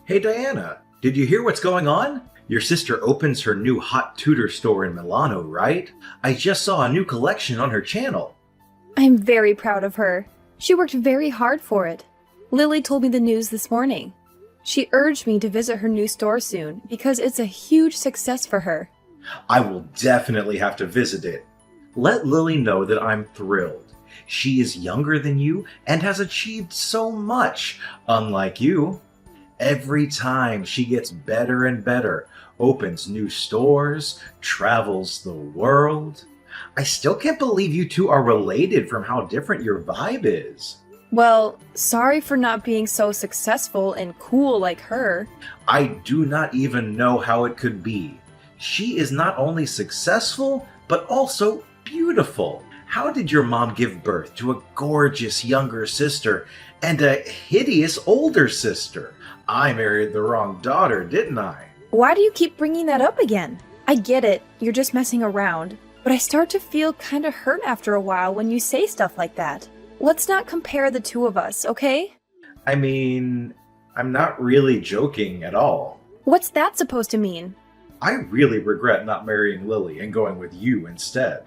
Hey Diana, did you hear what's going on? Your sister opens her new hot tutor store in Milano, right? I just saw a new collection on her channel. I'm very proud of her. She worked very hard for it. Lily told me the news this morning. She urged me to visit her new store soon because it's a huge success for her. I will definitely have to visit it. Let Lily know that I'm thrilled. She is younger than you and has achieved so much, unlike you. Every time she gets better and better, opens new stores, travels the world. I still can't believe you two are related from how different your vibe is. Well, sorry for not being so successful and cool like her. I do not even know how it could be. She is not only successful, but also beautiful. How did your mom give birth to a gorgeous younger sister and a hideous older sister? I married the wrong daughter, didn't I? Why do you keep bringing that up again? I get it, you're just messing around, but I start to feel kinda hurt after a while when you say stuff like that. Let's not compare the two of us, okay? I mean, I'm not really joking at all. What's that supposed to mean? I really regret not marrying Lily and going with you instead.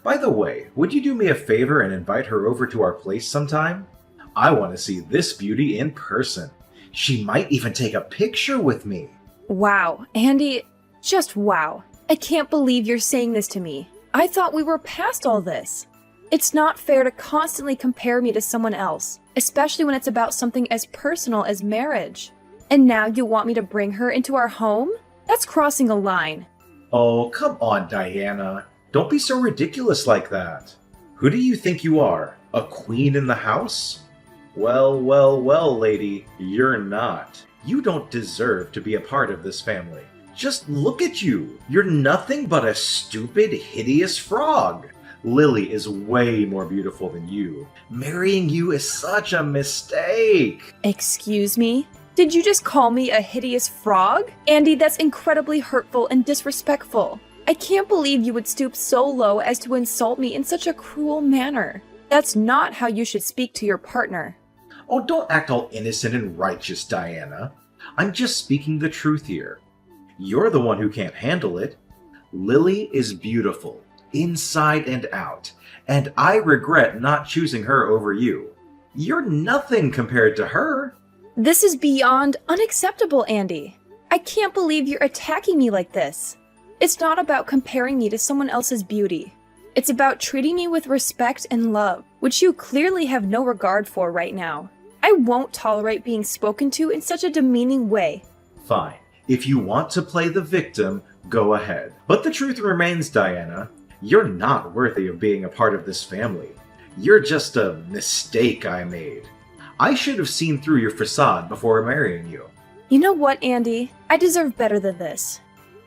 By the way, would you do me a favor and invite her over to our place sometime? I want to see this beauty in person. She might even take a picture with me. Wow, Andy, just wow. I can't believe you're saying this to me. I thought we were past all this. It's not fair to constantly compare me to someone else, especially when it's about something as personal as marriage. And now you want me to bring her into our home? That's crossing a line. Oh, come on, Diana. Don't be so ridiculous like that. Who do you think you are? A queen in the house? Well, well, well, lady, you're not. You don't deserve to be a part of this family. Just look at you. You're nothing but a stupid, hideous frog. Lily is way more beautiful than you. Marrying you is such a mistake. Excuse me? Did you just call me a hideous frog? Andy, that's incredibly hurtful and disrespectful. I can't believe you would stoop so low as to insult me in such a cruel manner. That's not how you should speak to your partner. Oh, don't act all innocent and righteous, Diana. I'm just speaking the truth here. You're the one who can't handle it. Lily is beautiful, inside and out, and I regret not choosing her over you. You're nothing compared to her. This is beyond unacceptable, Andy. I can't believe you're attacking me like this. It's not about comparing me to someone else's beauty. It's about treating me with respect and love, which you clearly have no regard for right now. I won't tolerate being spoken to in such a demeaning way. Fine. If you want to play the victim, go ahead. But the truth remains, Diana, you're not worthy of being a part of this family. You're just a mistake I made. I should have seen through your facade before marrying you. You know what, Andy? I deserve better than this.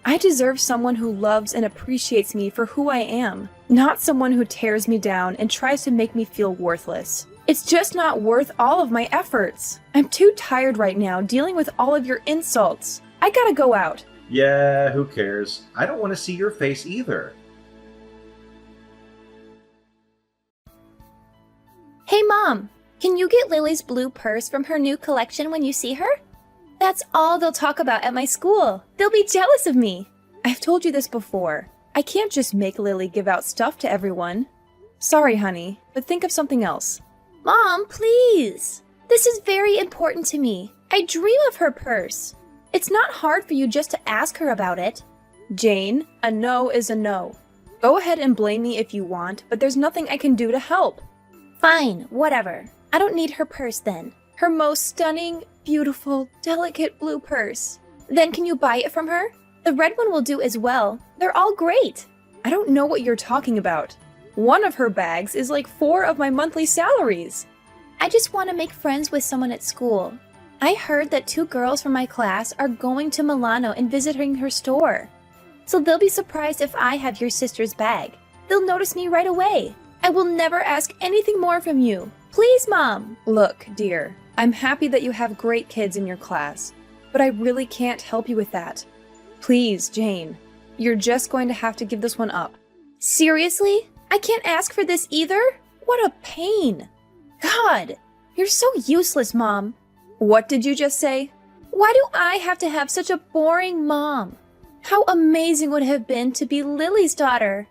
I deserve someone who loves and appreciates me for who I am, not someone who tears me down and tries to make me feel worthless. It's just not worth all of my efforts. I'm too tired right now dealing with all of your insults. I gotta go out. Yeah, who cares? I don't want to see your face either. Hey Mom, can you get Lily's blue purse from her new collection when you see her? That's all they'll talk about at my school. They'll be jealous of me. I've told you this before. I can't just make Lily give out stuff to everyone. Sorry, honey, but think of something else. Mom, please. This is very important to me. I dream of her purse. It's not hard for you just to ask her about it. Jane, a no is a no. Go ahead and blame me if you want, but there's nothing I can do to help. Fine, whatever. I don't need her purse then. Her most stunning, beautiful, delicate blue purse. Then can you buy it from her? The red one will do as well. They're all great. I don't know what you're talking about. One of her bags is like 4 of my monthly salaries. I just want to make friends with someone at school. I heard that 2 girls from my class are going to Milano and visiting her store. So they'll be surprised if I have your sister's bag. They'll notice me right away. I will never ask anything more from you. Please, Mom. Look, dear, I'm happy that you have great kids in your class, but I really can't help you with that. Please, Jane, you're just going to have to give this one up. Seriously? I can't ask for this either? What a pain. God, you're so useless, Mom. What did you just say? Why do I have to have such a boring mom? How amazing would it have been to be Lily's daughter?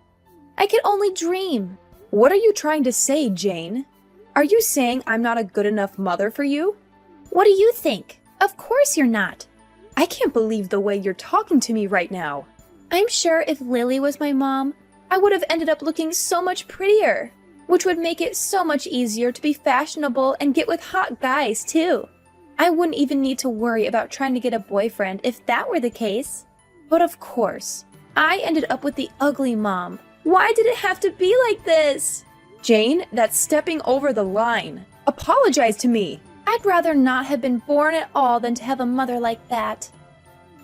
I could only dream. What are you trying to say, Jane? Are you saying I'm not a good enough mother for you? What do you think? Of course you're not. I can't believe the way you're talking to me right now. I'm sure if Lily was my mom, I would have ended up looking so much prettier, which would make it so much easier to be fashionable and get with hot guys, too. I wouldn't even need to worry about trying to get a boyfriend if that were the case. But of course, I ended up with the ugly mom. Why did it have to be like this? Jane, that's stepping over the line. Apologize to me. I'd rather not have been born at all than to have a mother like that.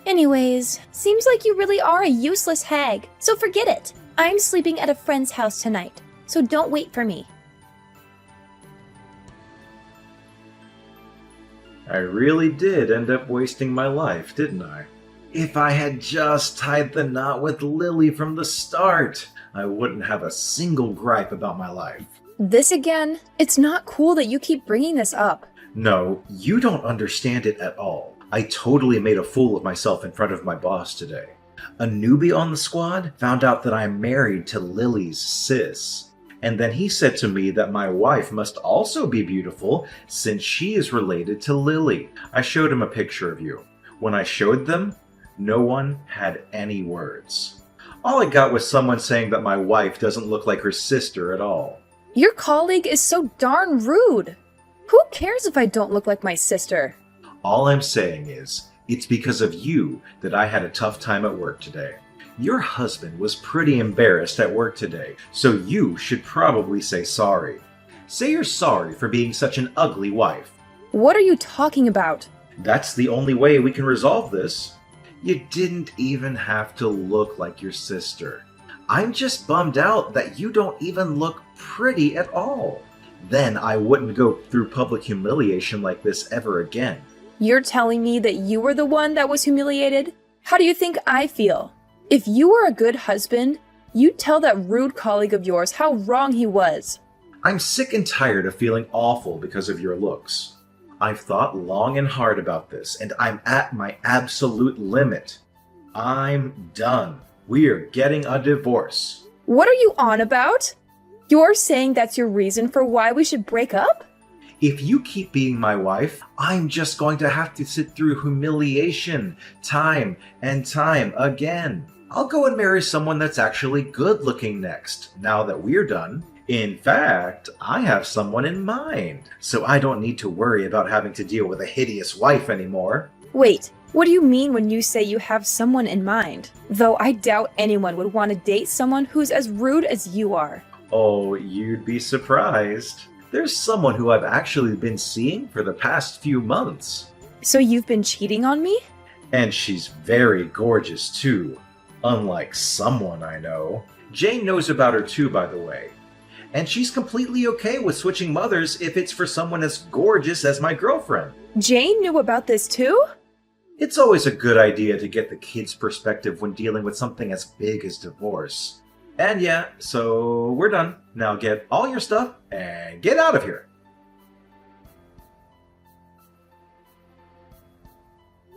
Anyways, seems like you really are a useless hag, so forget it. I'm sleeping at a friend's house tonight, so don't wait for me. I really did end up wasting my life, didn't I? If I had just tied the knot with Lily from the start, I wouldn't have a single gripe about my life. This again? It's not cool that you keep bringing this up. No, you don't understand it at all. I totally made a fool of myself in front of my boss today. A newbie on the squad found out that I'm married to Lily's sis. And then he said to me that my wife must also be beautiful since she is related to Lily. I showed him a picture of you. When I showed them, no one had any words. All I got was someone saying that my wife doesn't look like her sister at all. Your colleague is so darn rude. Who cares if I don't look like my sister? All I'm saying is, it's because of you that I had a tough time at work today. Your husband was pretty embarrassed at work today, so you should probably say sorry. Say you're sorry for being such an ugly wife. What are you talking about? That's the only way we can resolve this. You didn't even have to look like your sister. I'm just bummed out that you don't even look pretty at all. Then I wouldn't go through public humiliation like this ever again. You're telling me that you were the one that was humiliated? How do you think I feel? If you were a good husband, you'd tell that rude colleague of yours how wrong he was. I'm sick and tired of feeling awful because of your looks. I've thought long and hard about this, and I'm at my absolute limit. I'm done. We're getting a divorce. What are you on about? You're saying that's your reason for why we should break up? If you keep being my wife, I'm just going to have to sit through humiliation time and time again. I'll go and marry someone that's actually good looking next, now that we're done. In fact, I have someone in mind, so I don't need to worry about having to deal with a hideous wife anymore. Wait, what do you mean when you say you have someone in mind? Though I doubt anyone would want to date someone who's as rude as you are. Oh, you'd be surprised. There's someone who I've actually been seeing for the past few months. So you've been cheating on me? And she's very gorgeous too, unlike someone I know. Jane knows about her too, by the way. And she's completely okay with switching mothers if it's for someone as gorgeous as my girlfriend. Jane knew about this too? It's always a good idea to get the kid's perspective when dealing with something as big as divorce. And yeah, so we're done. Now get all your stuff and get out of here.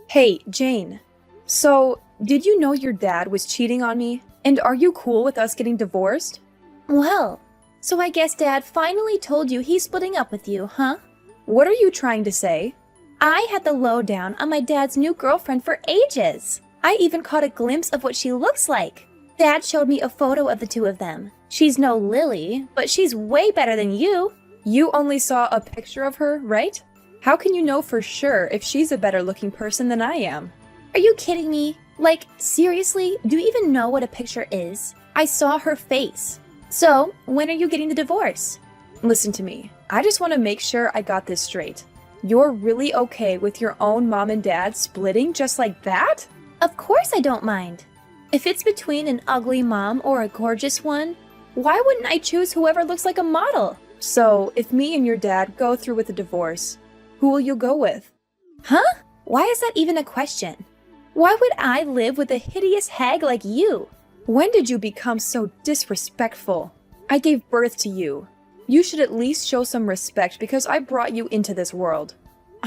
Hey, Jane. So, did you know your dad was cheating on me? And are you cool with us getting divorced? Well, so I guess Dad finally told you he's splitting up with you, huh? What are you trying to say? I had the lowdown on my dad's new girlfriend for ages. I even caught a glimpse of what she looks like. Dad showed me a photo of the two of them. She's no Lily, but she's way better than you. You only saw a picture of her, right? How can you know for sure if she's a better looking person than I am? Are you kidding me? Like, seriously? Do you even know what a picture is? I saw her face. So, when are you getting the divorce? Listen to me. I just want to make sure I got this straight. You're really okay with your own mom and dad splitting just like that? Of course I don't mind. If it's between an ugly mom or a gorgeous one, why wouldn't I choose whoever looks like a model? So, if me and your dad go through with a divorce, who will you go with? Huh? Why is that even a question? Why would I live with a hideous hag like you? When did you become so disrespectful? I gave birth to you. You should at least show some respect because I brought you into this world.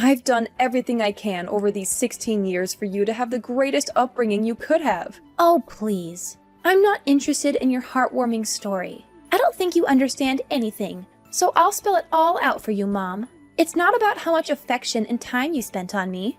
I've done everything I can over these 16 years for you to have the greatest upbringing you could have. Oh, please. I'm not interested in your heartwarming story. I don't think you understand anything, so I'll spell it all out for you, Mom. It's not about how much affection and time you spent on me.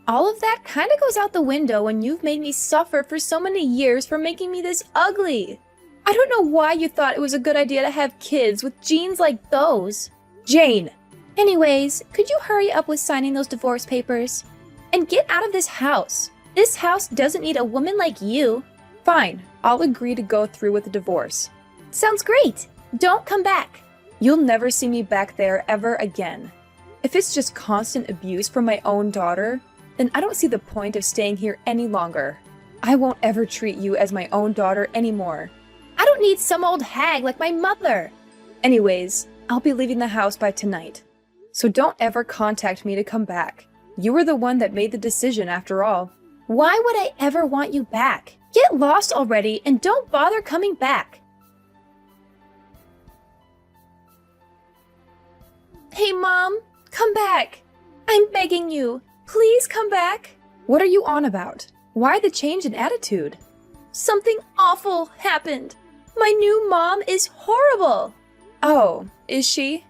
All of that kind of goes out the window when you've made me suffer for so many years for making me this ugly. I don't know why you thought it was a good idea to have kids with genes like those. Jane! Anyways, could you hurry up with signing those divorce papers? And get out of this house. This house doesn't need a woman like you. Fine, I'll agree to go through with the divorce. Sounds great. Don't come back. You'll never see me back there ever again. If it's just constant abuse from my own daughter, then I don't see the point of staying here any longer. I won't ever treat you as my own daughter anymore. I don't need some old hag like my mother. Anyways, I'll be leaving the house by tonight. So don't ever contact me to come back. You were the one that made the decision after all. Why would I ever want you back? Get lost already and don't bother coming back. Hey, Mom, come back. I'm begging you. Please come back. What are you on about? Why the change in attitude? Something awful happened. My new mom is horrible. Oh, is she?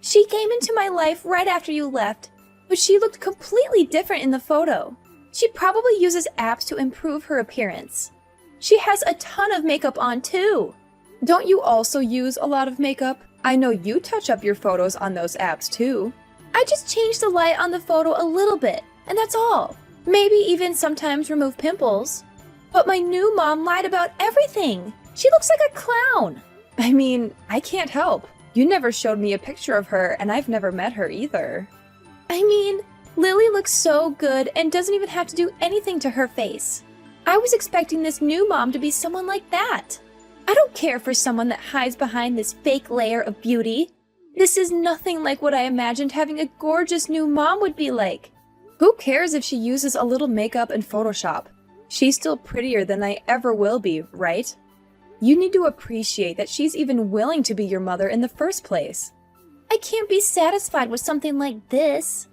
She came into my life right after you left, but she looked completely different in the photo. She probably uses apps to improve her appearance. She has a ton of makeup on too. Don't you also use a lot of makeup? I know you touch up your photos on those apps too. I just changed the light on the photo a little bit, and that's all. Maybe even sometimes remove pimples. But my new mom lied about everything. She looks like a clown. I mean, I can't help. You never showed me a picture of her, and I've never met her either. I mean, Lily looks so good and doesn't even have to do anything to her face. I was expecting this new mom to be someone like that. I don't care for someone that hides behind this fake layer of beauty. This is nothing like what I imagined having a gorgeous new mom would be like. Who cares if she uses a little makeup and Photoshop? She's still prettier than I ever will be, right? You need to appreciate that she's even willing to be your mother in the first place. I can't be satisfied with something like this.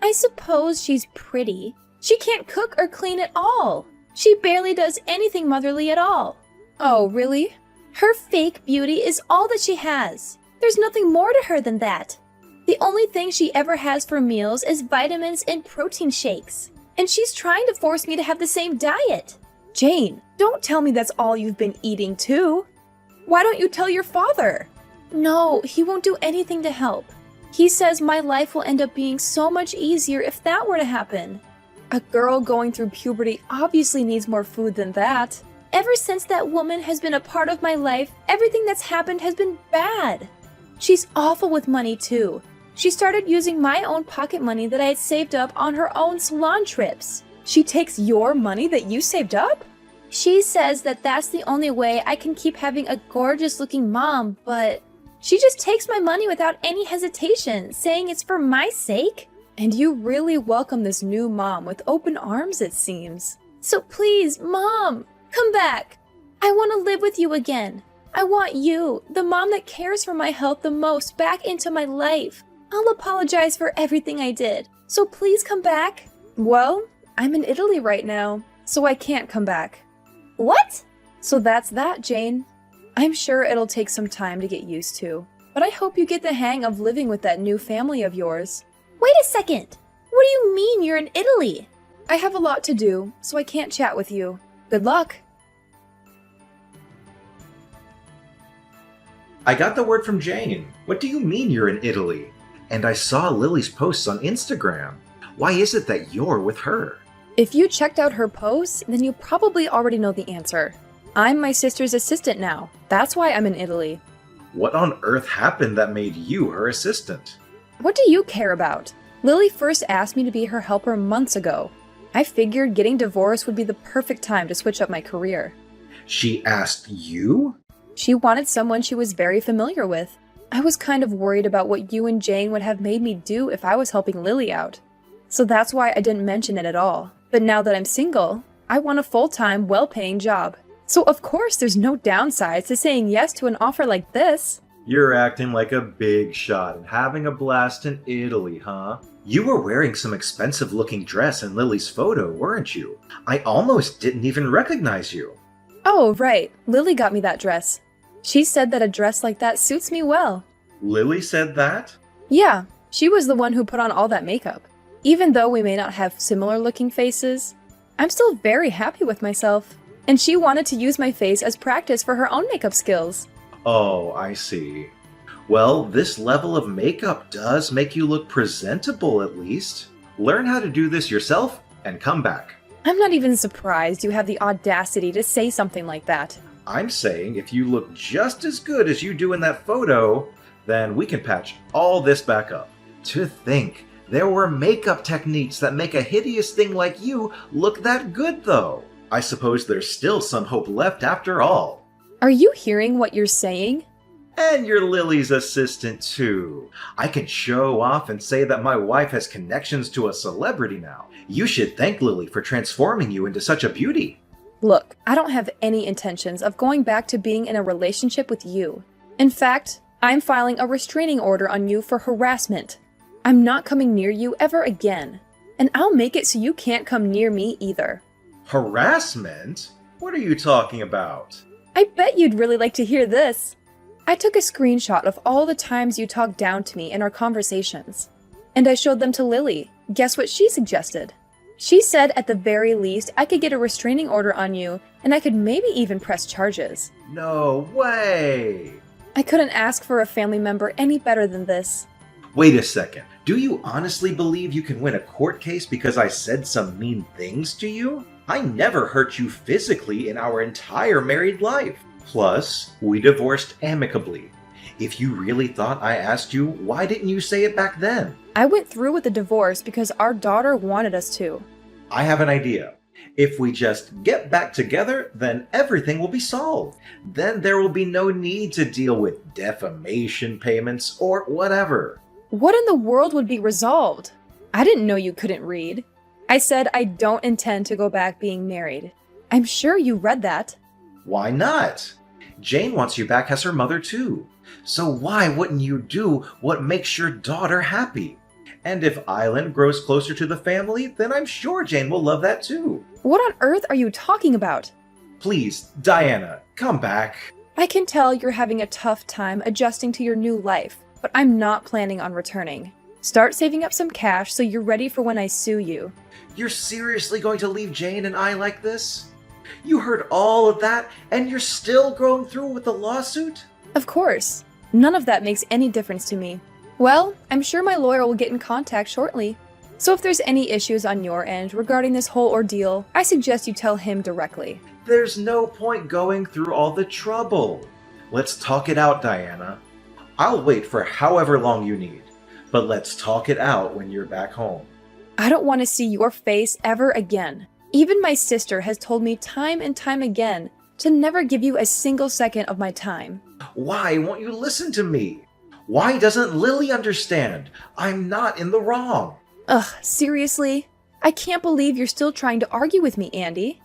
I suppose she's pretty. She can't cook or clean at all. She barely does anything motherly at all. Oh, really? Her fake beauty is all that she has. There's nothing more to her than that. The only thing she ever has for meals is vitamins and protein shakes. And she's trying to force me to have the same diet. Jane, don't tell me that's all you've been eating too. Why don't you tell your father? No, he won't do anything to help. He says my life will end up being so much easier if that were to happen. A girl going through puberty obviously needs more food than that. Ever since that woman has been a part of my life, everything that's happened has been bad. She's awful with money too. She started using my own pocket money that I had saved up on her own salon trips. She takes your money that you saved up? She says that that's the only way I can keep having a gorgeous-looking mom, but she just takes my money without any hesitation, saying it's for my sake. And you really welcome this new mom with open arms, it seems. So please, Mom, come back. I want to live with you again. I want you, the mom that cares for my health the most, back into my life. I'll apologize for everything I did, so please come back. Well, I'm in Italy right now, so I can't come back. What? So that's that, Jane. I'm sure it'll take some time to get used to, but I hope you get the hang of living with that new family of yours. Wait a second. What do you mean you're in Italy? I have a lot to do, so I can't chat with you. Good luck. I got the word from Jane. What do you mean you're in Italy? And I saw Lily's posts on Instagram. Why is it that you're with her? If you checked out her posts, then you probably already know the answer. I'm my sister's assistant now. That's why I'm in Italy. What on earth happened that made you her assistant? What do you care about? Lily first asked me to be her helper months ago. I figured getting divorced would be the perfect time to switch up my career. She asked you? She wanted someone she was very familiar with. I was kind of worried about what you and Jane would have made me do if I was helping Lily out. So that's why I didn't mention it at all. But now that I'm single, I want a full-time, well-paying job. So of course there's no downsides to saying yes to an offer like this. You're acting like a big shot and having a blast in Italy, huh? You were wearing some expensive looking dress in Lily's photo, weren't you? I almost didn't even recognize you. Oh, right. Lily got me that dress. She said that a dress like that suits me well. Lily said that? Yeah, she was the one who put on all that makeup. Even though we may not have similar looking faces, I'm still very happy with myself. And she wanted to use my face as practice for her own makeup skills. Oh, I see. Well, this level of makeup does make you look presentable at least. Learn how to do this yourself and come back. I'm not even surprised you have the audacity to say something like that. I'm saying if you look just as good as you do in that photo, then we can patch all this back up. To think, there were makeup techniques that make a hideous thing like you look that good though. I suppose there's still some hope left after all. Are you hearing what you're saying? And you're Lily's assistant too. I can show off and say that my wife has connections to a celebrity now. You should thank Lily for transforming you into such a beauty. Look, I don't have any intentions of going back to being in a relationship with you. In fact, I'm filing a restraining order on you for harassment. I'm not coming near you ever again. And I'll make it so you can't come near me either. Harassment? What are you talking about? I bet you'd really like to hear this. I took a screenshot of all the times you talked down to me in our conversations. And I showed them to Lily. Guess what she suggested? She said at the very least I could get a restraining order on you and I could maybe even press charges. No way! I couldn't ask for a family member any better than this. Wait a second. Do you honestly believe you can win a court case because I said some mean things to you? I never hurt you physically in our entire married life. Plus, we divorced amicably. If you really thought I asked you, why didn't you say it back then? I went through with the divorce because our daughter wanted us to. I have an idea. If we just get back together, then everything will be solved. Then there will be no need to deal with defamation payments or whatever. What in the world would be resolved? I didn't know you couldn't read. I said I don't intend to go back being married. I'm sure you read that. Why not? Jane wants you back as her mother too. So why wouldn't you do what makes your daughter happy? And if Island grows closer to the family, then I'm sure Jane will love that too. What on earth are you talking about? Please, Diana, come back. I can tell you're having a tough time adjusting to your new life, but I'm not planning on returning. Start saving up some cash so you're ready for when I sue you. You're seriously going to leave Jane and I like this? You heard all of that, and you're still going through with the lawsuit? Of course. None of that makes any difference to me. Well, I'm sure my lawyer will get in contact shortly. So if there's any issues on your end regarding this whole ordeal, I suggest you tell him directly. There's no point going through all the trouble. Let's talk it out, Diana. I'll wait for however long you need, but let's talk it out when you're back home. I don't want to see your face ever again. Even my sister has told me time and time again to never give you a single second of my time. Why won't you listen to me? Why doesn't Lily understand? I'm not in the wrong. Ugh, seriously? I can't believe you're still trying to argue with me, Andy.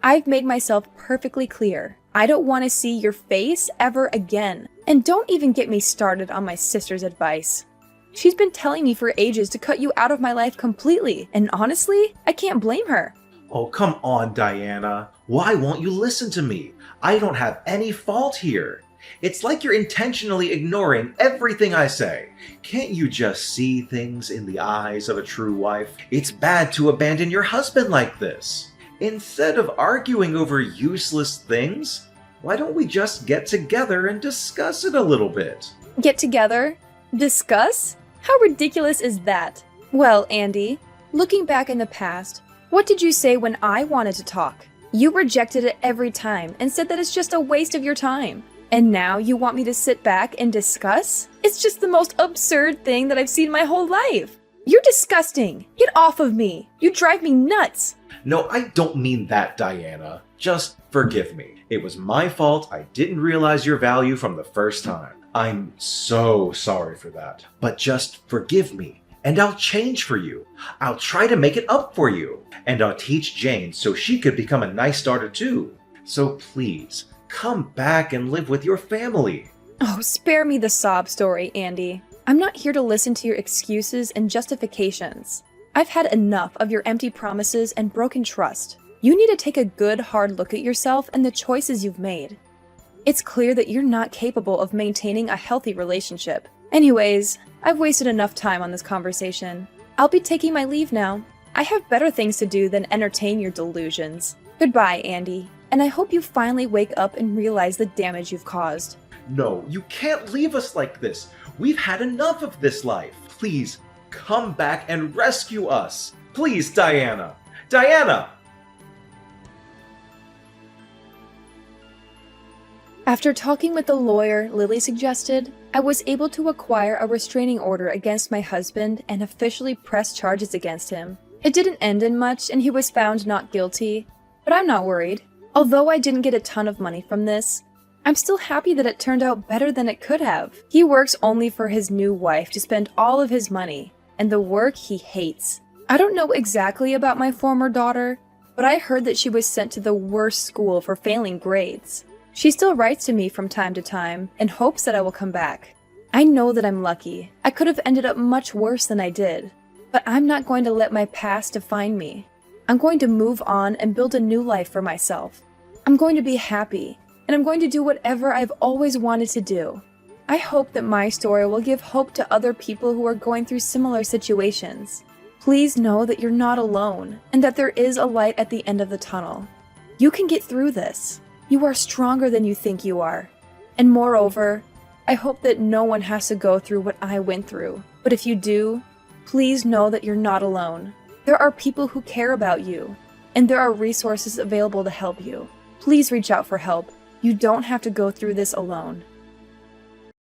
I've made myself perfectly clear. I don't want to see your face ever again. And don't even get me started on my sister's advice. She's been telling me for ages to cut you out of my life completely, and honestly, I can't blame her. Oh, come on, Diana. Why won't you listen to me? I don't have any fault here. It's like you're intentionally ignoring everything I say. Can't you just see things in the eyes of a true wife? It's bad to abandon your husband like this. Instead of arguing over useless things, why don't we just get together and discuss it a little bit? Get together? Discuss? How ridiculous is that? Well, Andy, looking back in the past, what did you say when I wanted to talk? You rejected it every time and said that it's just a waste of your time. And now you want me to sit back and discuss? It's just the most absurd thing that I've seen my whole life. You're disgusting. Get off of me. You drive me nuts. No, I don't mean that, Diana. Just forgive me. It was my fault. I didn't realize your value from the first time. I'm so sorry for that. But just forgive me, and I'll change for you. I'll try to make it up for you. And I'll teach Jane so she could become a nice daughter too. So please, come back and live with your family. Oh, spare me the sob story, Andy. I'm not here to listen to your excuses and justifications. I've had enough of your empty promises and broken trust. You need to take a good, hard look at yourself and the choices you've made. It's clear that you're not capable of maintaining a healthy relationship. Anyways, I've wasted enough time on this conversation. I'll be taking my leave now. I have better things to do than entertain your delusions. Goodbye, Andy, and I hope you finally wake up and realize the damage you've caused. No, you can't leave us like this. We've had enough of this life. Please, come back and rescue us. Please, Diana. Diana! After talking with the lawyer Lily suggested, I was able to acquire a restraining order against my husband and officially press charges against him. It didn't end in much and he was found not guilty, but I'm not worried. Although I didn't get a ton of money from this, I'm still happy that it turned out better than it could have. He works only for his new wife to spend all of his money, and the work he hates. I don't know exactly about my former daughter, but I heard that she was sent to the worst school for failing grades. She still writes to me from time to time and hopes that I will come back. I know that I'm lucky. I could have ended up much worse than I did, but I'm not going to let my past define me. I'm going to move on and build a new life for myself. I'm going to be happy, and I'm going to do whatever I've always wanted to do. I hope that my story will give hope to other people who are going through similar situations. Please know that you're not alone, and that there is a light at the end of the tunnel. You can get through this. You are stronger than you think you are. And moreover, I hope that no one has to go through what I went through. But if you do, please know that you're not alone. There are people who care about you, and there are resources available to help you. Please reach out for help. You don't have to go through this alone.